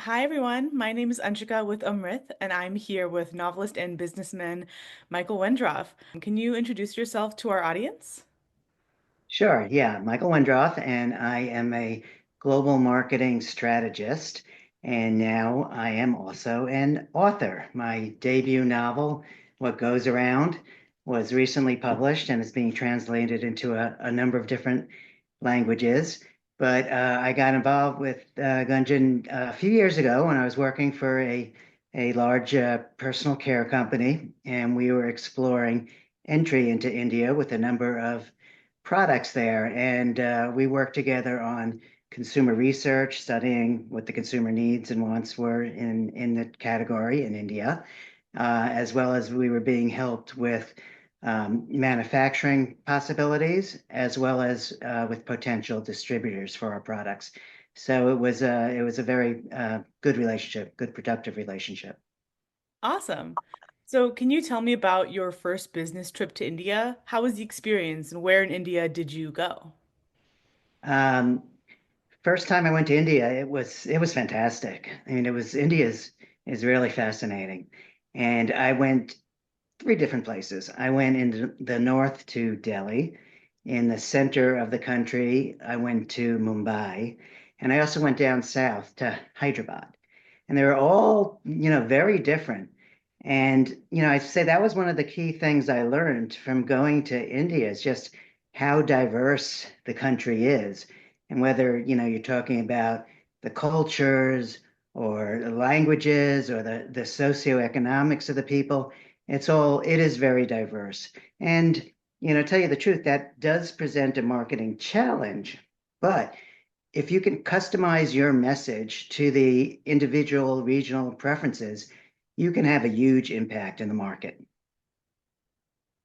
Hi, everyone. My name is Anshika with Amritt, and I'm here with novelist and businessman Michael Wendroff. Can you introduce yourself to our audience? Sure. Yeah. Michael Wendroff, and I am a global marketing strategist. And now I am also an author. My debut novel, What Goes Around, was recently published and is being translated into a number of different languages. But I got involved with Gunjan a few years ago when I was working for a large personal care company, and we were exploring entry into India with a number of products there. And we worked together on consumer research, studying what the consumer needs and wants were in the category in India, as well as we were being helped with manufacturing possibilities, as well as with potential distributors for our products. So it was a very good relationship, good productive relationship. Awesome. So, can you tell me about your first business trip to India? How was the experience, and where in India did you go? Um, First time I went to India, it was fantastic. I mean, it was India's is really fascinating, and I went three different places. I went in the north to Delhi. In the center of the country, I went to Mumbai. And I also went down south to Hyderabad. And they were all, very different. And, I'd say that was one of the key things I learned from going to India is just how diverse the country is. And whether, you're talking about the cultures or the languages or the socioeconomics of the people, it is very diverse. And, tell you the truth, that does present a marketing challenge. But if you can customize your message to the individual regional preferences, you can have a huge impact in the market.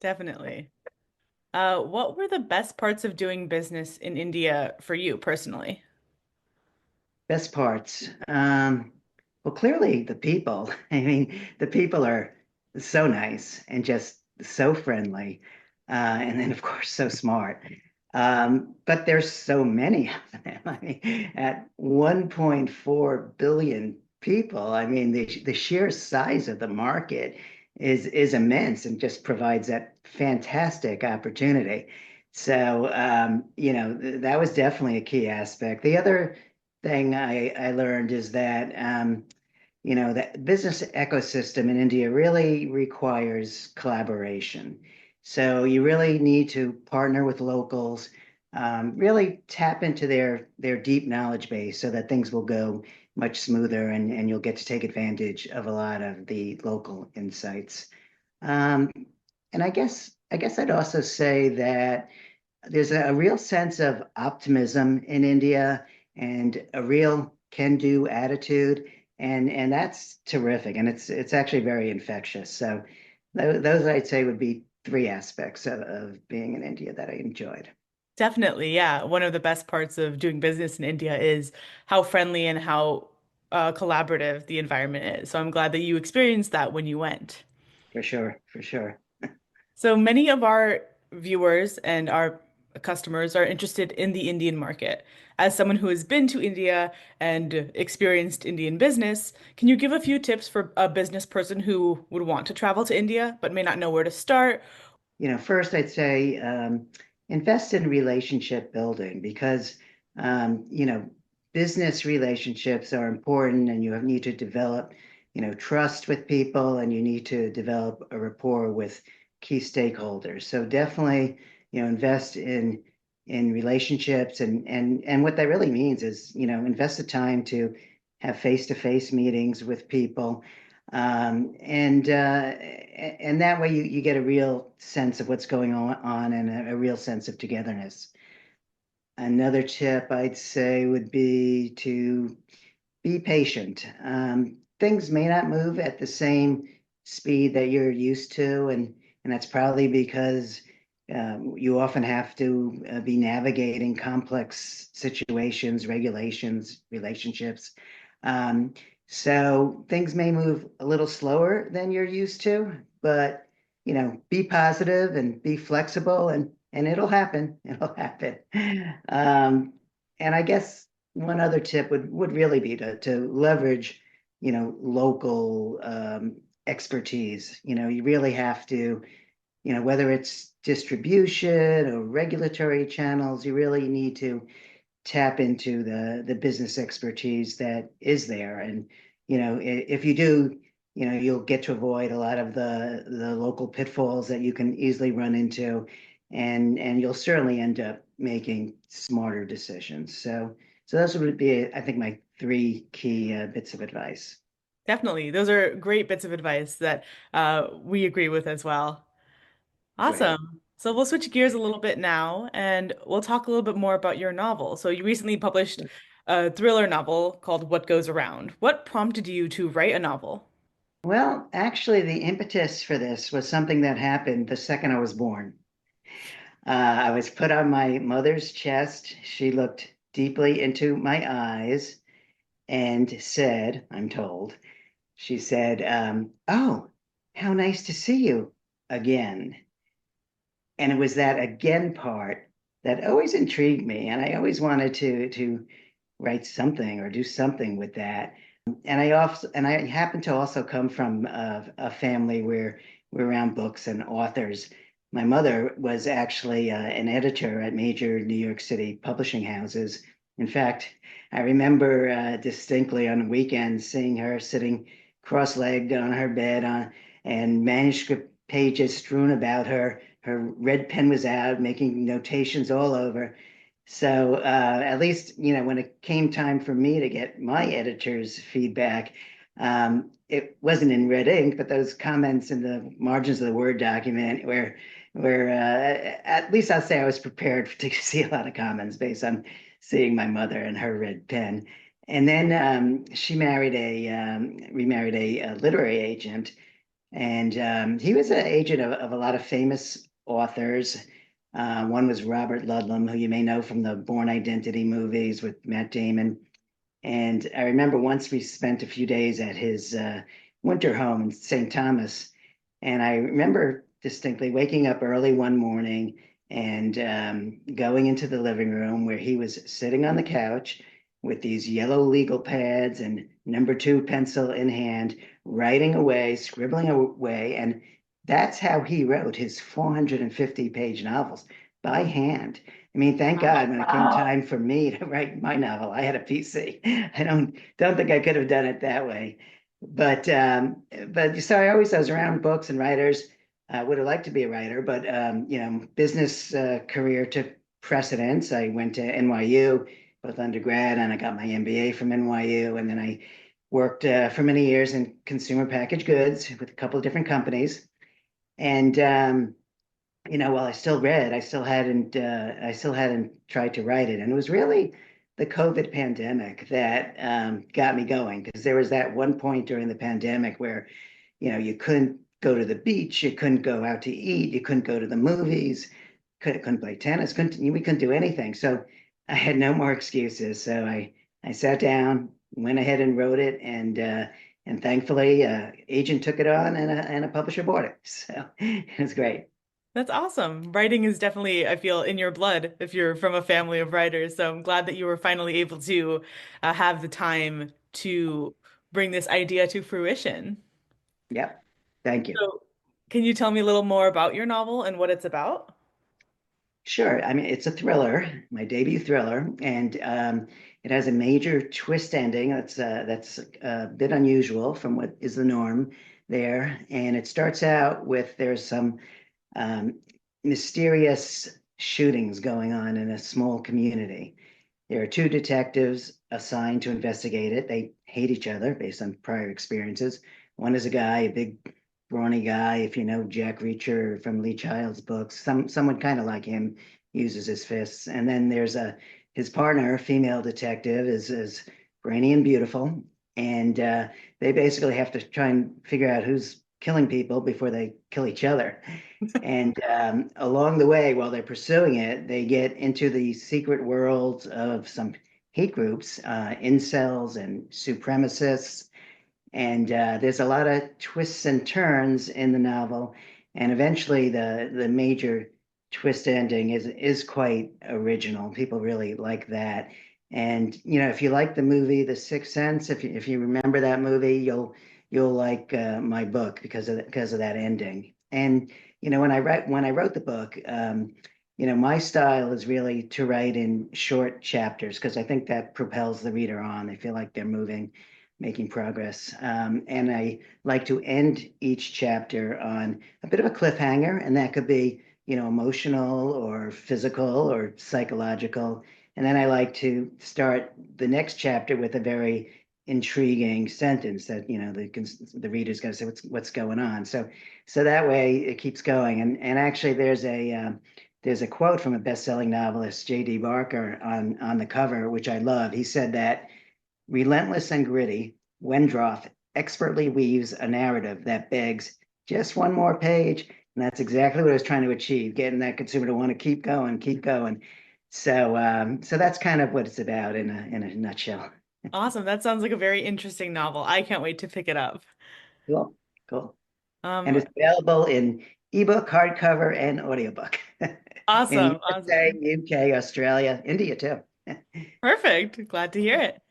Definitely. What were the best parts of doing business in India for you personally? Best parts. Well, clearly the people. I mean, the people are so nice and just so friendly. And then, of course, so smart. But there's so many of them. I mean, at 1.4 billion people, I mean, the sheer size of the market is immense and just provides that fantastic opportunity. So, that was definitely a key aspect. The other thing I learned is that the business ecosystem in India really requires collaboration. So you really need to partner with locals, really tap into their deep knowledge base so that things will go much smoother and you'll get to take advantage of a lot of the local insights. Um, and I guess I'd also say that there's a real sense of optimism in India and a real can-do attitude, and that's terrific, and it's actually very infectious. So those I'd say would be three aspects of being in India that I enjoyed. Definitely, yeah. One of the best parts of doing business in India is how friendly and how collaborative the environment is. So I'm glad that you experienced that when you went. For sure, for sure. So many of our viewers and our customers are interested in the Indian market. As someone who has been to India and experienced Indian business, can you give a few tips for a business person who would want to travel to India but may not know where to start? First I'd say invest in relationship building because business relationships are important, and you need to develop, trust with people, and you need to develop a rapport with key stakeholders. So definitely, invest in relationships, and what that really means is, invest the time to have face-to-face meetings with people, and that way you get a real sense of what's going on and a real sense of togetherness. Another tip I'd say would be to be patient. Things may not move at the same speed that you're used to, and that's probably because you often have to be navigating complex situations, regulations, relationships. Um, so things may move a little slower than you're used to, but be positive and be flexible, and it'll happen. It'll happen. Um, and I guess one other tip would really be to leverage, local expertise. You really have to, whether it's distribution or regulatory channels, you really need to tap into the business expertise that is there. And if you do, you'll get to avoid a lot of the local pitfalls that you can easily run into, and you'll certainly end up making smarter decisions. So those would be, I think, my three key bits of advice. Definitely. Those are great bits of advice that we agree with as well. Great. Awesome. So we'll switch gears a little bit now and we'll talk a little bit more about your novel. So you recently published a thriller novel called What Goes Around. What prompted you to write a novel? Well, actually, the impetus for this was something that happened the second I was born. I was put on my mother's chest. She looked deeply into my eyes and said, I'm told, she said, "Oh, how nice to see you again." And it was that again part that always intrigued me. And I always wanted to write something or do something with that. And I happen to also come from a family where we're around books and authors. My mother was actually an editor at major New York City publishing houses. In fact, I remember distinctly on weekends seeing her sitting cross-legged on her bed and manuscript pages strewn about her. Her red pen was out, making notations all over. So at least, when it came time for me to get my editor's feedback, it wasn't in red ink, but those comments in the margins of the Word document where at least I'll say I was prepared to see a lot of comments based on seeing my mother and her red pen. And then she remarried a literary agent, and he was an agent of a lot of famous authors. One was Robert Ludlum, who you may know from the Born Identity movies with Matt Damon. And I remember once we spent a few days at his winter home in St. Thomas. And I remember distinctly waking up early one morning and going into the living room where he was sitting on the couch with these yellow legal pads and number two pencil in hand, writing away, scribbling away. And that's how he wrote his 450-page novels by hand. I mean, thank God when it came time for me to write my novel, I had a PC. I don't think I could have done it that way. But so I was around books and writers. I would have liked to be a writer, but business career took precedence. I went to NYU, both undergrad, and I got my MBA from NYU, and then I worked for many years in consumer packaged goods with a couple of different companies. And while I still read, I still hadn't tried to write it. And it was really the COVID pandemic that got me going because there was that one point during the pandemic where, you couldn't go to the beach, you couldn't go out to eat, you couldn't go to the movies, couldn't play tennis, we couldn't do anything. So I had no more excuses. So I sat down, went ahead and wrote it, and thankfully, agent took it on and a publisher bought it. So it was great. That's awesome. Writing is definitely, I feel, in your blood if you're from a family of writers. So I'm glad that you were finally able to have the time to bring this idea to fruition. Yep. Thank you. So, can you tell me a little more about your novel and what it's about? Sure. I mean, it's a thriller, my debut thriller, and it has a major twist ending. That's a bit unusual from what is the norm there. And it starts out with there's some um, mysterious shootings going on in a small community. There are two detectives assigned to investigate it. They hate each other based on prior experiences. One is a guy, a big, brawny guy. If you know Jack Reacher from Lee Child's books, someone kind of like him uses his fists. And then there's his partner, a female detective, is brainy and beautiful. And they basically have to try and figure out who's killing people before they kill each other. And along the way, while they're pursuing it, they get into the secret worlds of some hate groups, incels and supremacists. And there's a lot of twists and turns in the novel. And eventually, the major twist ending is quite original. People really like that. And if you like the movie The Sixth Sense, if you remember that movie, you'll like my book because of that ending. And when I wrote the book, my style is really to write in short chapters because I think that propels the reader on. They feel like they're moving, making progress. And I like to end each chapter on a bit of a cliffhanger, and that could be emotional or physical or psychological. And then I like to start the next chapter with a very intriguing sentence that the reader's going to say what's going on. So that way it keeps going. And actually there's a quote from a best-selling novelist, J.D. Barker, on the cover, which I love. He said that relentless and gritty, Wendroff expertly weaves a narrative that begs just one more page. And that's exactly what I was trying to achieve, getting that consumer to want to keep going, keep going. So that's kind of what it's about in a nutshell. Awesome. That sounds like a very interesting novel. I can't wait to pick it up. Cool, cool. And Um, it's available in ebook, hardcover, and audiobook in awesome, USA, awesome. UK, Australia, India too. Perfect. Glad to hear it.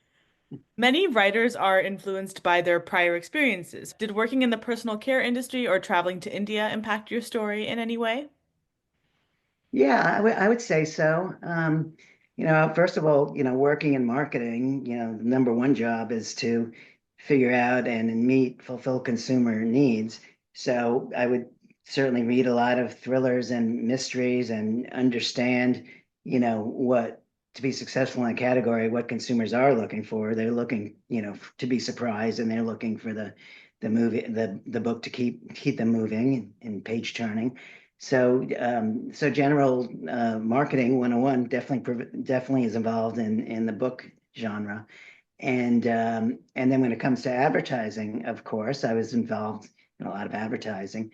Many writers are influenced by their prior experiences. Did working in the personal care industry or traveling to India impact your story in any way? Yeah, I would say so. First of all, working in marketing, the number one job is to figure out and fulfill consumer needs. So I would certainly read a lot of thrillers and mysteries and understand, what to be successful in a category, what consumers are looking for. They're looking, to be surprised, and they're looking for the book to keep them moving and page turning. So general marketing 101 definitely is involved in the book genre. And then when it comes to advertising, of course, I was involved in a lot of advertising.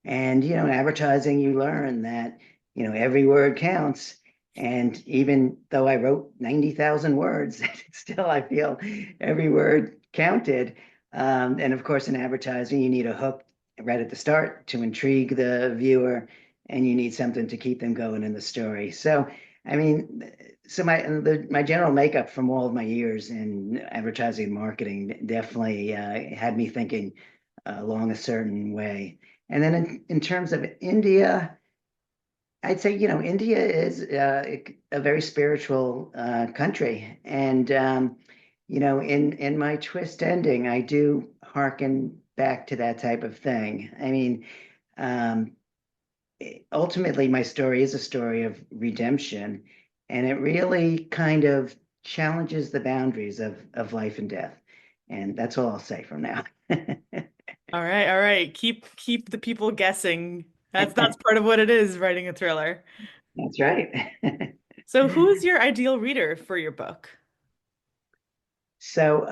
And in advertising, you learn that every word counts. And even though I wrote 90,000 words, still I feel every word counted. And of course, in advertising, you need a hook right at the start to intrigue the viewer, and you need something to keep them going in the story. So, I mean, so my general makeup from all of my years in advertising and marketing definitely had me thinking along a certain way. And then in terms of India, I'd say, India is a very spiritual country. And, in my twist ending, I do hearken back to that type of thing. I mean, um, ultimately, my story is a story of redemption, and it really kind of challenges the boundaries of life and death. And that's all I'll say from now. All right, all right. Keep the people guessing. That's part of what it is, writing a thriller. That's right. So who is your ideal reader for your book? So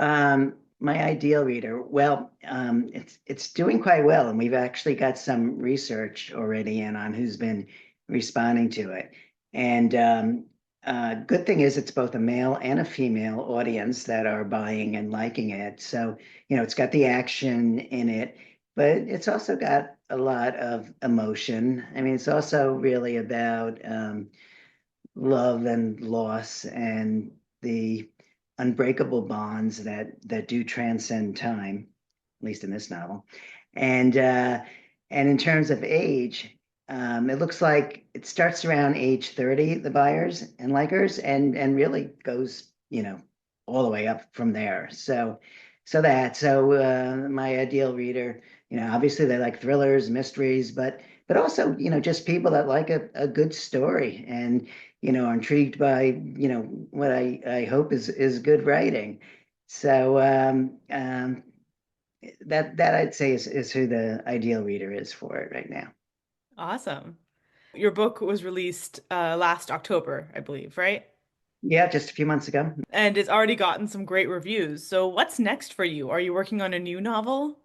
my ideal reader, well, it's doing quite well, and we've actually got some research already in on who's been responding to it. And good thing is it's both a male and a female audience that are buying and liking it. So it's got the action in it, but it's also got a lot of emotion. I mean, it's also really about love and loss and the unbreakable bonds that do transcend time, at least in this novel. And in terms of age, it looks like it starts around age 30, the buyers and likers, and really goes, all the way up from there. So my ideal reader, obviously they like thrillers, mysteries, but also, just people that like a good story and are intrigued by, what I hope is good writing. So that I'd say is who the ideal reader is for it right now. Awesome. Your book was released last October, I believe, right? Yeah, just a few months ago. And it's already gotten some great reviews. So what's next for you? Are you working on a new novel?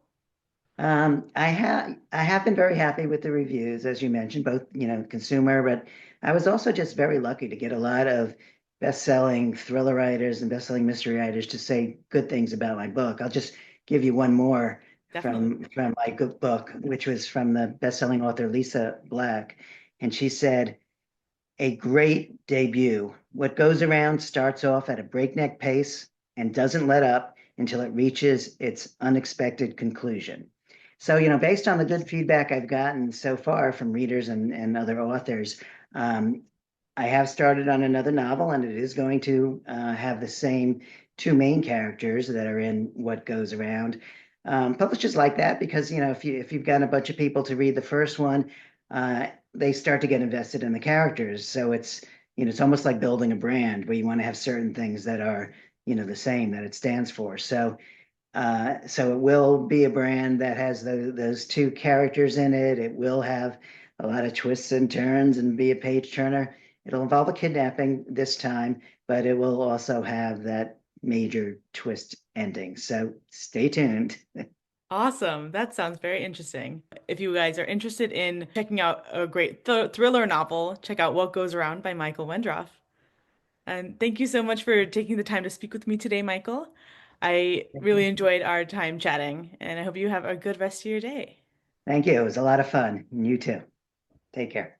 I have been very happy with the reviews, as you mentioned, both consumer, but I was also just very lucky to get a lot of best-selling thriller writers and best-selling mystery writers to say good things about my book. I'll just give you one more Definitely. from my good book, which was from the best-selling author Lisa Black, and she said, a great debut. What goes around starts off at a breakneck pace and doesn't let up until it reaches its unexpected conclusion. So, based on the good feedback I've gotten so far from readers and other authors, um, I have started on another novel, and it is going to have the same two main characters that are in What Goes Around. Publishers like that because if you've got a bunch of people to read the first one, they start to get invested in the characters. So it's almost like building a brand where you want to have certain things that are the same that it stands for. So it will be a brand that has those two characters in it. It will have a lot of twists and turns and be a page turner. It'll involve a kidnapping this time, but it will also have that major twist ending. So stay tuned. Awesome. That sounds very interesting. If you guys are interested in checking out a great thriller novel, check out What Goes Around by Michael Wendroff. And thank you so much for taking the time to speak with me today, Michael. I really enjoyed our time chatting, and I hope you have a good rest of your day. Thank you. It was a lot of fun. You too. Take care.